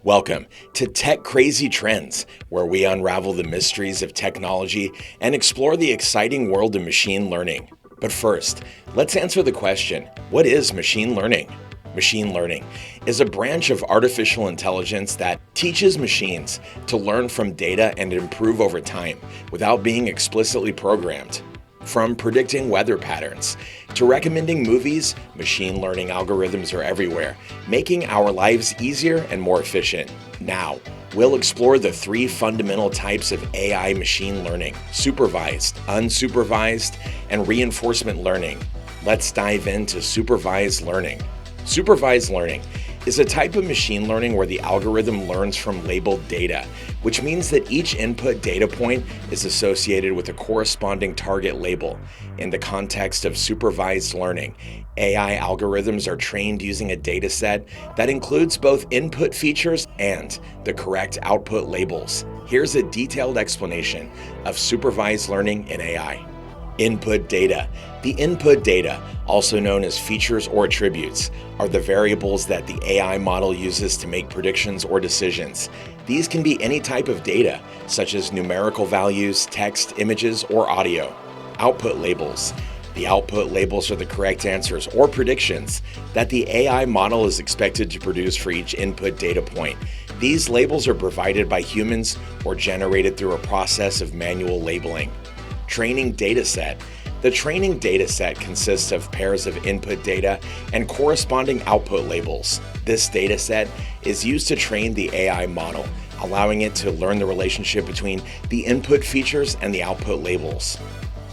Welcome to Tech Crazy Trends, where we unravel the mysteries of technology and explore the exciting world of machine learning. But first, let's answer the question, what is machine learning? Machine learning is a branch of artificial intelligence that teaches machines to learn from data and improve over time without being explicitly programmed. From predicting weather patterns to recommending movies, machine learning algorithms are everywhere, making our lives easier and more efficient. Now, we'll explore the three fundamental types of AI machine learning: supervised, unsupervised, and reinforcement learning. Let's dive into supervised learning. Supervised learning is a type of machine learning where the algorithm learns from labeled data, which means that each input data point is associated with a corresponding target label. In the context of supervised learning, AI algorithms are trained using a data set that includes both input features and the correct output labels. Here's a detailed explanation of supervised learning in AI. Input data. The input data, also known as features or attributes, are the variables that the AI model uses to make predictions or decisions. These can be any type of data, such as numerical values, text, images, or audio. Output labels. The output labels are the correct answers or predictions that the AI model is expected to produce for each input data point. These labels are provided by humans or generated through a process of manual labeling. Training dataset. The training dataset consists of pairs of input data and corresponding output labels. This dataset is used to train the AI model, allowing it to learn the relationship between the input features and the output labels.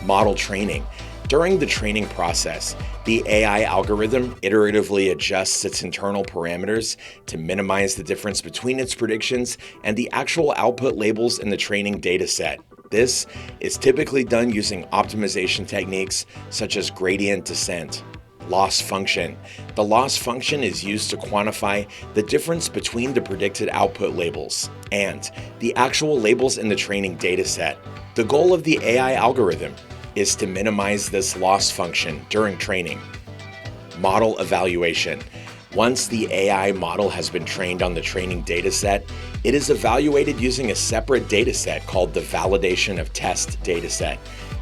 Model training. During the training process, the AI algorithm iteratively adjusts its internal parameters to minimize the difference between its predictions and the actual output labels in the training dataset. This is typically done using optimization techniques such as gradient descent. Loss function. The loss function is used to quantify the difference between the predicted output labels and the actual labels in the training dataset. The goal of the AI algorithm is to minimize this loss function during training. Model evaluation. Once the AI model has been trained on the training dataset, it is evaluated using a separate dataset called the validation of test dataset.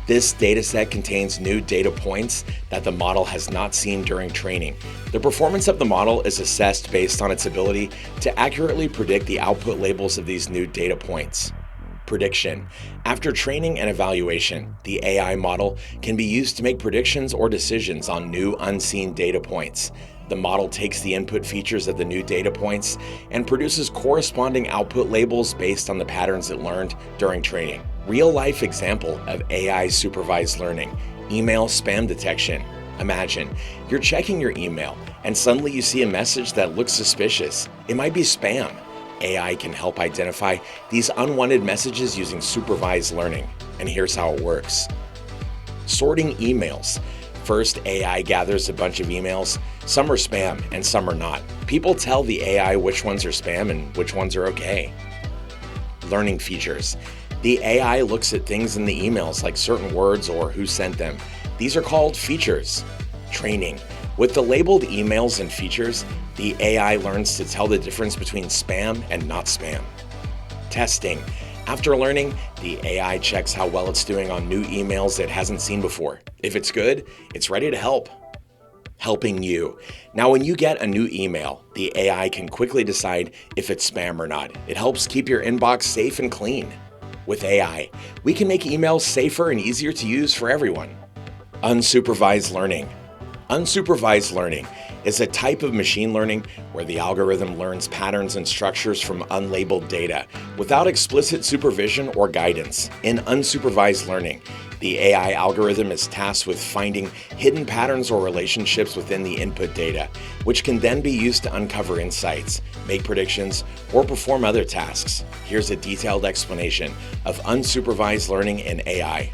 This dataset contains new data points that the model has not seen during training. The performance of the model is assessed based on its ability to accurately predict the output labels of these new data points. Prediction. After training and evaluation, the AI model can be used to make predictions or decisions on new unseen data points. The model takes the input features of the new data points and produces corresponding output labels based on the patterns it learned during training. Real-life example of AI supervised learning: email spam detection. Imagine you're checking your email and suddenly you see a message that looks suspicious. It might be spam. AI can help identify these unwanted messages using supervised learning. And here's how it works. Sorting emails. First, AI gathers a bunch of emails. Some are spam and some are not. People tell the AI which ones are spam and which ones are okay. Learning features. The AI looks at things in the emails like certain words or who sent them. These are called features. Training. With the labeled emails and features, the AI learns to tell the difference between spam and not spam. Testing. After learning, the AI checks how well it's doing on new emails it hasn't seen before. If it's good, it's ready to help. Helping you. Now, when you get a new email, the AI can quickly decide if it's spam or not. It helps keep your inbox safe and clean. With AI, we can make emails safer and easier to use for everyone. Unsupervised learning. Unsupervised learning is a type of machine learning where the algorithm learns patterns and structures from unlabeled data without explicit supervision or guidance. In unsupervised learning, the AI algorithm is tasked with finding hidden patterns or relationships within the input data, which can then be used to uncover insights, make predictions, or perform other tasks. Here's a detailed explanation of unsupervised learning in AI.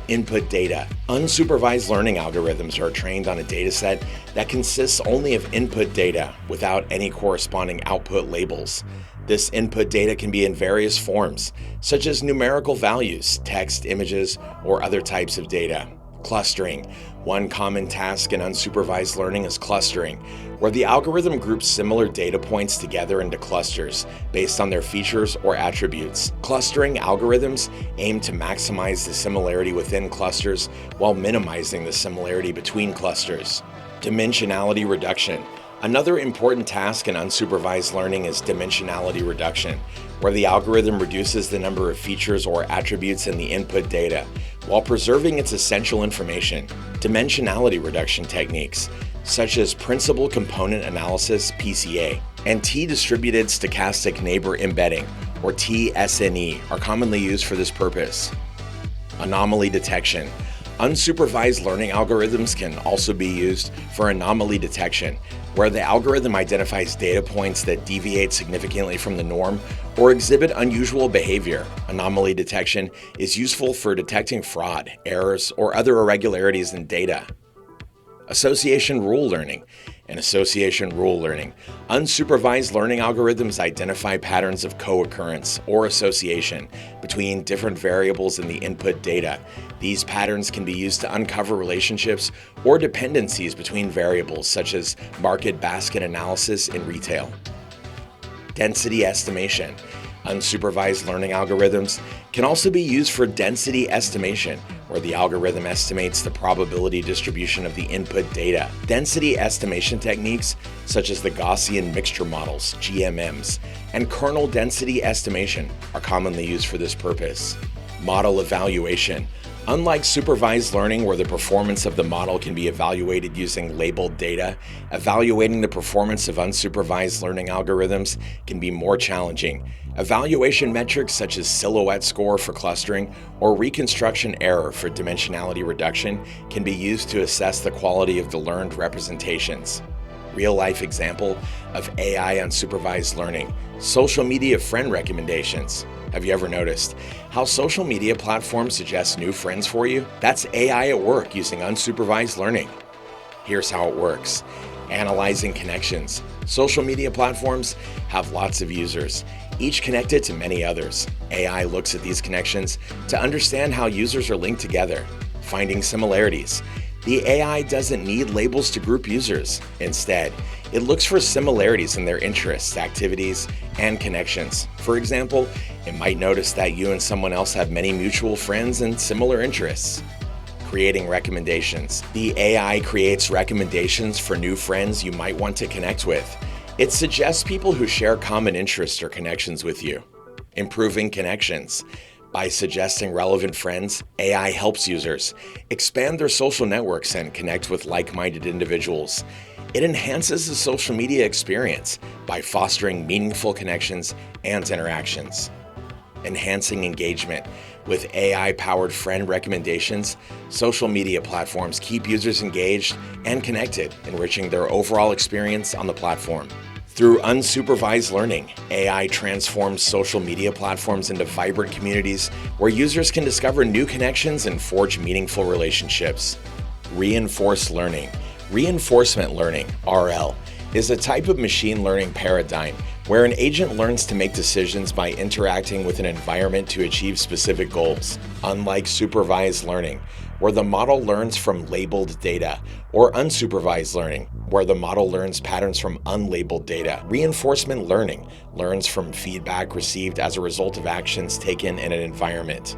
Input data. Unsupervised learning algorithms are trained on a dataset that consists only of input data without any corresponding output labels. This input data can be in various forms, such as numerical values, text, images, or other types of data. Clustering. One common task in unsupervised learning is clustering, where the algorithm groups similar data points together into clusters based on their features or attributes. Clustering algorithms aim to maximize the similarity within clusters while minimizing the similarity between clusters. Dimensionality reduction. Another important task in unsupervised learning is dimensionality reduction, where the algorithm reduces the number of features or attributes in the input data while preserving its essential information. Dimensionality reduction techniques, such as principal component analysis (PCA) and T-distributed stochastic neighbor embedding, or TSNE, are commonly used for this purpose. Anomaly detection. Unsupervised learning algorithms can also be used for anomaly detection, where the algorithm identifies data points that deviate significantly from the norm or exhibit unusual behavior. Anomaly detection is useful for detecting fraud, errors, or other irregularities in data. Association rule learning. In association rule learning, unsupervised learning algorithms identify patterns of co-occurrence or association between different variables in the input data. These patterns can be used to uncover relationships or dependencies between variables, such as market basket analysis in retail. Density estimation. Unsupervised learning algorithms can also be used for density estimation, where the algorithm estimates the probability distribution of the input data. Density estimation techniques, such as the Gaussian mixture models, GMMs, and kernel density estimation, are commonly used for this purpose. Model evaluation. Unlike supervised learning, where the performance of the model can be evaluated using labeled data, evaluating the performance of unsupervised learning algorithms can be more challenging. Evaluation metrics such as silhouette score for clustering or reconstruction error for dimensionality reduction can be used to assess the quality of the learned representations. Real-life example of AI unsupervised learning: social media friend recommendations. Have you ever noticed how social media platforms suggest new friends for you? That's AI at work using unsupervised learning. Here's how it works. Analyzing connections. Social media platforms have lots of users, each connected to many others. AI looks at these connections to understand how users are linked together. Finding similarities. The AI doesn't need labels to group users. Instead, it looks for similarities in their interests, activities, and connections. For example, it might notice that you and someone else have many mutual friends and similar interests. Creating recommendations. The AI creates recommendations for new friends you might want to connect with. It suggests people who share common interests or connections with you. Improving connections. By suggesting relevant friends, AI helps users expand their social networks and connect with like-minded individuals. It enhances the social media experience by fostering meaningful connections and interactions. Enhancing engagement. With AI-powered friend recommendations, social media platforms keep users engaged and connected, enriching their overall experience on the platform. Through unsupervised learning, AI transforms social media platforms into vibrant communities where users can discover new connections and forge meaningful relationships. Reinforced learning. Reinforcement learning, RL, is a type of machine learning paradigm where an agent learns to make decisions by interacting with an environment to achieve specific goals. Unlike supervised learning, where the model learns from labeled data, or unsupervised learning, where the model learns patterns from unlabeled data, reinforcement learning learns from feedback received as a result of actions taken in an environment.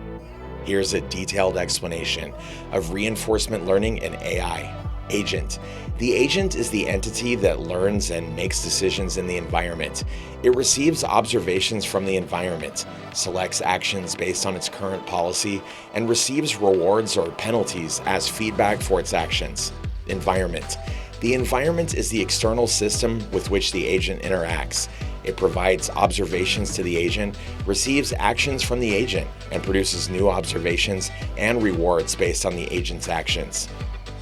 Here's a detailed explanation of reinforcement learning in AI. Agent. The agent is the entity that learns and makes decisions in the environment. It receives observations from the environment, selects actions based on its current policy, and receives rewards or penalties as feedback for its actions. Environment. The environment is the external system with which the agent interacts. It provides observations to the agent, receives actions from the agent, and produces new observations and rewards based on the agent's actions.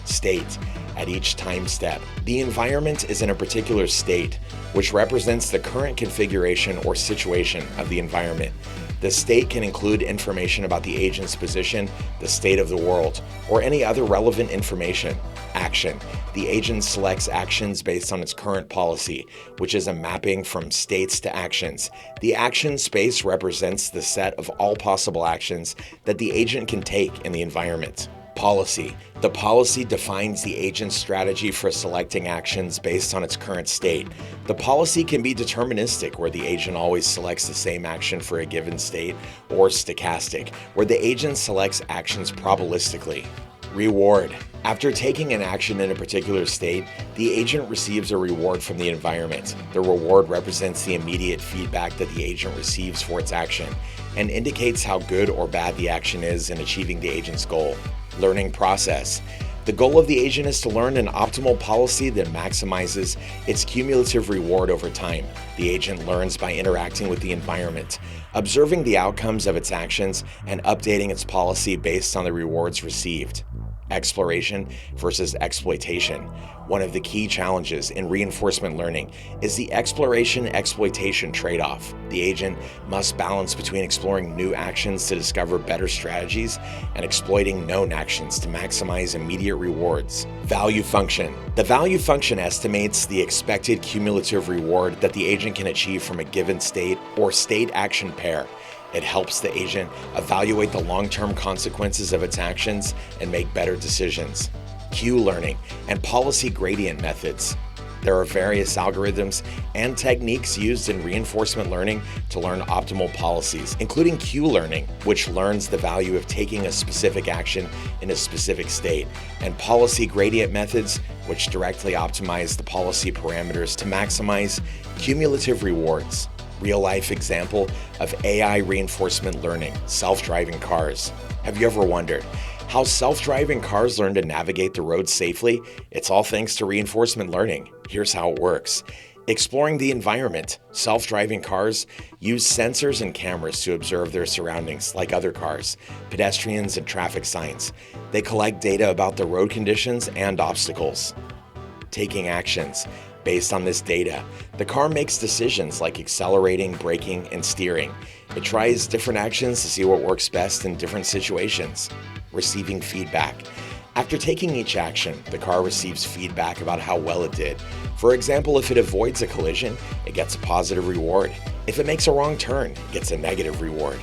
State. At each time step, the environment is in a particular state, which represents the current configuration or situation of the environment. The state can include information about the agent's position, the state of the world, or any other relevant information. Action. The agent selects actions based on its current policy, which is a mapping from states to actions. The action space represents the set of all possible actions that the agent can take in the environment. Policy. The policy defines the agent's strategy for selecting actions based on its current state. The policy can be deterministic, where the agent always selects the same action for a given state, or stochastic, where the agent selects actions probabilistically. Reward. After taking an action in a particular state, the agent receives a reward from the environment. The reward represents the immediate feedback that the agent receives for its action and indicates how good or bad the action is in achieving the agent's goal. Learning process. The goal of the agent is to learn an optimal policy that maximizes its cumulative reward over time. The agent learns by interacting with the environment, observing the outcomes of its actions, and updating its policy based on the rewards received. Exploration versus exploitation. One of the key challenges in reinforcement learning is the exploration-exploitation trade-off. The agent must balance between exploring new actions to discover better strategies and exploiting known actions to maximize immediate rewards. Value function. The value function estimates the expected cumulative reward that the agent can achieve from a given state or state-action pair. It helps the agent evaluate the long-term consequences of its actions and make better decisions. Q learning and policy gradient methods. There are various algorithms and techniques used in reinforcement learning to learn optimal policies, including Q learning, which learns the value of taking a specific action in a specific state, and policy gradient methods, which directly optimize the policy parameters to maximize cumulative rewards. Real-life example of AI reinforcement learning, self-driving cars. Have you ever wondered how self-driving cars learn to navigate the road safely? It's all thanks to reinforcement learning. Here's how it works. Exploring the environment. Self-driving cars use sensors and cameras to observe their surroundings, like other cars, pedestrians, and traffic signs. They collect data about the road conditions and obstacles. Taking actions. Based on this data, the car makes decisions like accelerating, braking, and steering. It tries different actions to see what works best in different situations. Receiving feedback. After taking each action, the car receives feedback about how well it did. For example, if it avoids a collision, it gets a positive reward. If it makes a wrong turn, it gets a negative reward.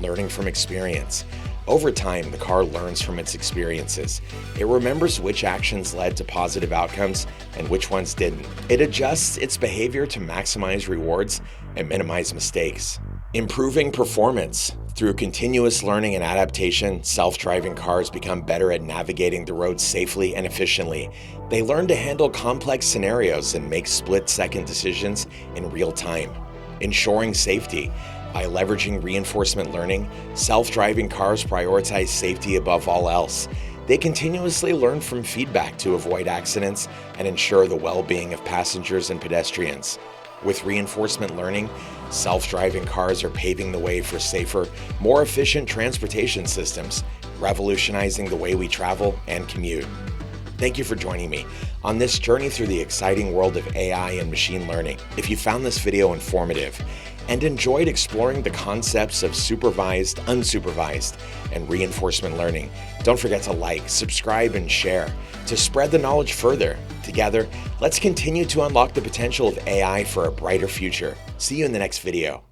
Learning from experience. Over time, the car learns from its experiences. It remembers which actions led to positive outcomes and which ones didn't. It adjusts its behavior to maximize rewards and minimize mistakes. Improving performance. Through continuous learning and adaptation, self-driving cars become better at navigating the road safely and efficiently. They learn to handle complex scenarios and make split-second decisions in real time. Ensuring safety. By leveraging reinforcement learning, self-driving cars prioritize safety above all else. They continuously learn from feedback to avoid accidents and ensure the well-being of passengers and pedestrians. With reinforcement learning, self-driving cars are paving the way for safer, more efficient transportation systems, revolutionizing the way we travel and commute. Thank you for joining me on this journey through the exciting world of AI and machine learning. If you found this video informative and enjoyed exploring the concepts of supervised, unsupervised, and reinforcement learning, don't forget to like, subscribe, and share to spread the knowledge further. Together, let's continue to unlock the potential of AI for a brighter future. See you in the next video.